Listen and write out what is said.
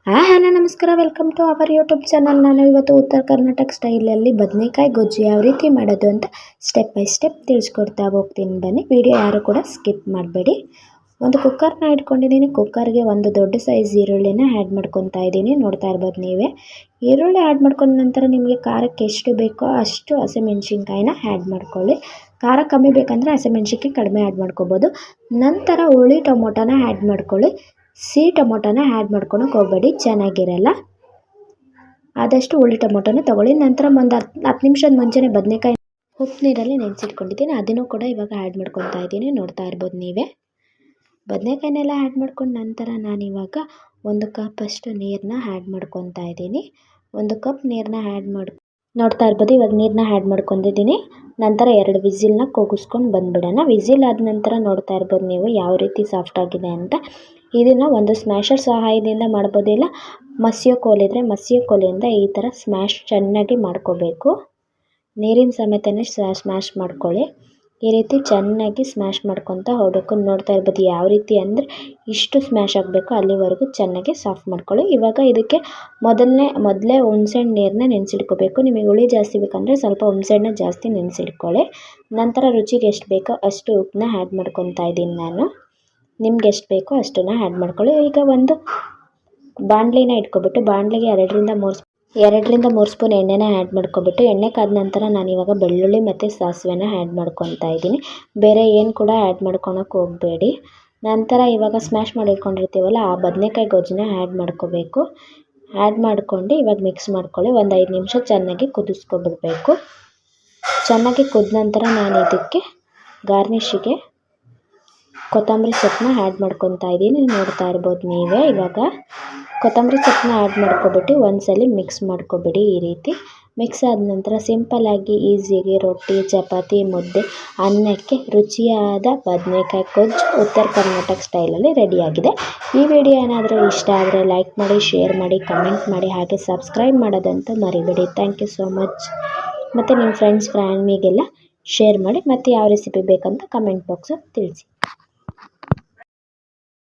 Hello ನಮಸ್ಕಾರ, welcome to our YouTube channel. ನಾನು ಇವತ್ತು ಉತ್ತರ ಕರ್ನಾಟಕ ಸ್ಟೈಲಲ್ಲಿ ಬದನೆಕಾಯಿ ಗೊಜ್ಜು ಯಾವ ರೀತಿ ಮಾಡೋದು ಅಂತ ಸ್ಟೆಪ್ ಬೈ ಸ್ಟೆಪ್ ತಿಳಿಸ್ಕೊಡ್ತಾ ಹೋಗ್ತೀನಿ. ಬನ್ನಿ, ವಿಡಿಯೋ ಯಾರು ಕೂಡ ಸ್ಕಿಪ್ ಮಾಡಬೇಡಿ. ಒಂದು ಕುಕ್ಕರ್ನ ಇಟ್ಕೊಂಡಿದ್ದೀನಿ. ಕುಕ್ಕರ್ಗೆ ಒಂದು ದೊಡ್ಡ ಸೈಜ್ ಈರುಳ್ಳಿನ ಆ್ಯಡ್ ಮಾಡ್ಕೊತಾ ಇದ್ದೀನಿ. ನೋಡ್ತಾ ಇರ್ಬೋದು ನೀವೇ. ಈರುಳ್ಳಿ ಆ್ಯಡ್ ಮಾಡ್ಕೊಂಡ ನಂತರ ನಿಮಗೆ ಖಾರಕ್ಕೆ ಎಷ್ಟು ಬೇಕೋ ಅಷ್ಟು ಹಸಿಮೆಣ್ಸಿನ್ಕಾಯಿನ ಆ್ಯಡ್ ಮಾಡ್ಕೊಳ್ಳಿ. ಖಾರ ಕಮ್ಮಿ ಬೇಕಂದರೆ ಹಸಿಮೆಣ್ಸಿನ್ಕಾಯಿ ಕಡಿಮೆ ಆ್ಯಡ್ ಮಾಡ್ಕೋಬೋದು. ನಂತರ ಹುಳಿ ಟೊಮೊಟೊನ ಆ್ಯಡ್ ಮಾಡ್ಕೊಳ್ಳಿ. ಸಿಹಿ ಟೊಮೊಟೊನ ಆ್ಯಡ್ ಮಾಡ್ಕೊಳಕ್ಕೆ ಹೋಗಬೇಡಿ, ಚೆನ್ನಾಗಿರಲ್ಲ. ಆದಷ್ಟು ಹುಳಿ ಟೊಮೊಟೊನ ತೊಗೊಳ್ಳಿ. ನಂತರ ಒಂದು 10 ನಿಮಿಷದ ಮುಂಚೆನೇ ಬದನೆಕಾಯಿ ಉಪ್ಪು ನೀರಲ್ಲಿ ನೆನೆಸಿಟ್ಕೊಂಡಿದ್ದೀನಿ, ಅದನ್ನು ಕೂಡ ಇವಾಗ ಆ್ಯಡ್ ಮಾಡ್ಕೊತಾ ಇದ್ದೀನಿ. ನೋಡ್ತಾ ಇರ್ಬೋದು ನೀವೇ. ಬದನೆಕಾಯಿನೆಲ್ಲ ಆ್ಯಡ್ ಮಾಡ್ಕೊಂಡು ನಂತರ ನಾನಿವಾಗ 1 ಕಪ್ ಅಷ್ಟು ನೀರನ್ನ ಆ್ಯಡ್ ಮಾಡ್ಕೊತಾ ಇದ್ದೀನಿ. 1 ಕಪ್ ನೀರನ್ನ ಆ್ಯಡ್ ನೋಡ್ತಾ ಇರ್ಬೋದು. ಇವಾಗ ನೀರನ್ನ ಆ್ಯಡ್ ಮಾಡ್ಕೊಂಡಿದ್ದೀನಿ. ನಂತರ 2 ವಿಸಿಲ್ನ ಕೂಗಿಸ್ಕೊಂಡು ಬಂದುಬಿಡೋಣ. ವಿಸಿಲ್ ಆದ ನಂತರ ನೋಡ್ತಾ ಇರ್ಬೋದು ನೀವು ಯಾವ ರೀತಿ ಸಾಫ್ಟ್ ಆಗಿದೆ ಅಂತ. ಇದನ್ನು ಒಂದು ಸ್ಮ್ಯಾಶರ್ ಸಹಾಯದಿಂದ ಮಾಡ್ಬೋದು, ಇಲ್ಲ ಮಸಿಯೋ ಕೋಲಿದ್ರೆ ಮಸಿಯೋ ಕೋಲಿಂದ ಈ ಥರ ಸ್ಮ್ಯಾಶ್ ಚೆನ್ನಾಗಿ ಮಾಡ್ಕೋಬೇಕು. ನೀರಿನ ಸಮೇತನೇ ಸ್ಮ್ಯಾಶ್ ಮಾಡ್ಕೊಳ್ಳಿ. ಈ ರೀತಿ ಚೆನ್ನಾಗಿ ಸ್ಮ್ಯಾಶ್ ಮಾಡ್ಕೊತಾ ಹೋಗಬೇಕು. ನೋಡ್ತಾ ಇರ್ಬೋದು ಯಾವ ರೀತಿ ಅಂದರೆ ಇಷ್ಟು ಸ್ಮ್ಯಾಶ್ ಆಗಬೇಕು, ಅಲ್ಲಿವರೆಗೂ ಚೆನ್ನಾಗಿ ಸಾಫ್ಟ್ ಮಾಡ್ಕೊಳ್ಳಿ. ಇವಾಗ ಇದಕ್ಕೆ ಮೊದಲೇ ಹುಣಸೆಹಣ್ಣು ನೀರನ್ನ ನೆನೆಸಿಟ್ಕೋಬೇಕು. ನಿಮಗೆ ಹುಳಿ ಜಾಸ್ತಿ ಬೇಕಂದರೆ ಸ್ವಲ್ಪ ಹುಣಸೆಹಣ್ಣು ಜಾಸ್ತಿ ನೆನೆಸಿಟ್ಕೊಳ್ಳಿ. ನಂತರ ರುಚಿಗೆ ಎಷ್ಟು ಬೇಕೋ ಅಷ್ಟು ಉಪ್ಪನ್ನ ಆ್ಯಡ್ ಮಾಡ್ಕೊತಾ ಇದ್ದೀನಿ ನಾನು. ನಿಮ್ಗೆ ಎಷ್ಟು ಬೇಕೋ ಅಷ್ಟನ್ನು ಆ್ಯಡ್ ಮಾಡ್ಕೊಳ್ಳಿ. ಈಗ ಒಂದು ಬಾಣಲಿನ ಇಟ್ಕೊಬಿಟ್ಟು ಬಾಣಲಿಗೆ 2ರಿಂದ 3 ಸ್ಪೂನ್ ಎಣ್ಣೆನ ಆ್ಯಡ್ ಮಾಡ್ಕೊಬಿಟ್ಟು, ಎಣ್ಣೆ ಕಾದ ನಂತರ ನಾನು ಇವಾಗ ಬೆಳ್ಳುಳ್ಳಿ ಮತ್ತು ಸಾಸಿವೆನ ಆ್ಯಡ್ ಮಾಡ್ಕೊತಾ ಇದ್ದೀನಿ. ಬೇರೆ ಏನು ಕೂಡ ಆ್ಯಡ್ ಮಾಡ್ಕೊಳಕ್ಕೆ ಹೋಗಬೇಡಿ. ನಂತರ ಇವಾಗ ಸ್ಮ್ಯಾಶ್ ಮಾಡಿಟ್ಕೊಂಡಿರ್ತೀವಲ್ಲ ಆ ಬದನೆಕಾಯಿ ಗೊಜ್ಜನ್ನ ಆ್ಯಡ್ ಮಾಡ್ಕೋಬೇಕು. ಆ್ಯಡ್ ಮಾಡ್ಕೊಂಡು ಇವಾಗ ಮಿಕ್ಸ್ ಮಾಡ್ಕೊಳ್ಳಿ. ಒಂದು 5 ನಿಮಿಷ ಚೆನ್ನಾಗಿ ಕುದಿಸ್ಕೊಬಿಡ್ಬೇಕು. ಚೆನ್ನಾಗಿ ಕುದ ನಂತರ ನಾನು ಇದಕ್ಕೆ ಗಾರ್ನಿಷಿಗೆ ಕೊತ್ತಂಬರಿ ಸೊಪ್ಪನ್ನ ಆ್ಯಡ್ ಮಾಡ್ಕೊತಾ ಇದ್ದೀನಿ. ನೋಡ್ತಾ ಇರ್ಬೋದು ನೀವೇ. ಇವಾಗ ಕೊತ್ತಂಬರಿ ಸೊಪ್ಪನ್ನ ಆ್ಯಡ್ ಮಾಡ್ಕೊಬಿಟ್ಟು ಒಂದ್ಸಲ ಮಿಕ್ಸ್ ಮಾಡ್ಕೊಬಿಡಿ. ಈ ರೀತಿ ಮಿಕ್ಸ್ ಆದ ನಂತರ ಸಿಂಪಲ್ಲಾಗಿ ಈಸಿಯಾಗಿ ರೊಟ್ಟಿ, ಚಪಾತಿ, ಮುದ್ದೆ, ಅನ್ನಕ್ಕೆ ರುಚಿಯಾದ ಬದನೆಕಾಯಿ ಗೊಜ್ಜು ಉತ್ತರ ಕರ್ನಾಟಕ ಸ್ಟೈಲಲ್ಲಿ ರೆಡಿಯಾಗಿದೆ. ಈ ವಿಡಿಯೋ ಏನಾದರೂ ಇಷ್ಟ ಆದರೆ ಲೈಕ್ ಮಾಡಿ, ಶೇರ್ ಮಾಡಿ, ಕಮೆಂಟ್ ಮಾಡಿ, ಹಾಗೆ ಸಬ್ಸ್ಕ್ರೈಬ್ ಮಾಡೋದಂತೂ ಮರಿಬೇಡಿ. Thank you so much. ಮತ್ತು ನಿಮ್ಮ ಫ್ರೆಂಡ್ಸ್ ಫ್ಯಾಮಿಲಿಗೆಲ್ಲ ಶೇರ್ ಮಾಡಿ. ಮತ್ತು ಯಾವ ರೆಸಿಪಿ ಬೇಕಂತ ಕಮೆಂಟ್ ಬಾಕ್ಸಲ್ಲಿ ತಿಳಿಸಿ.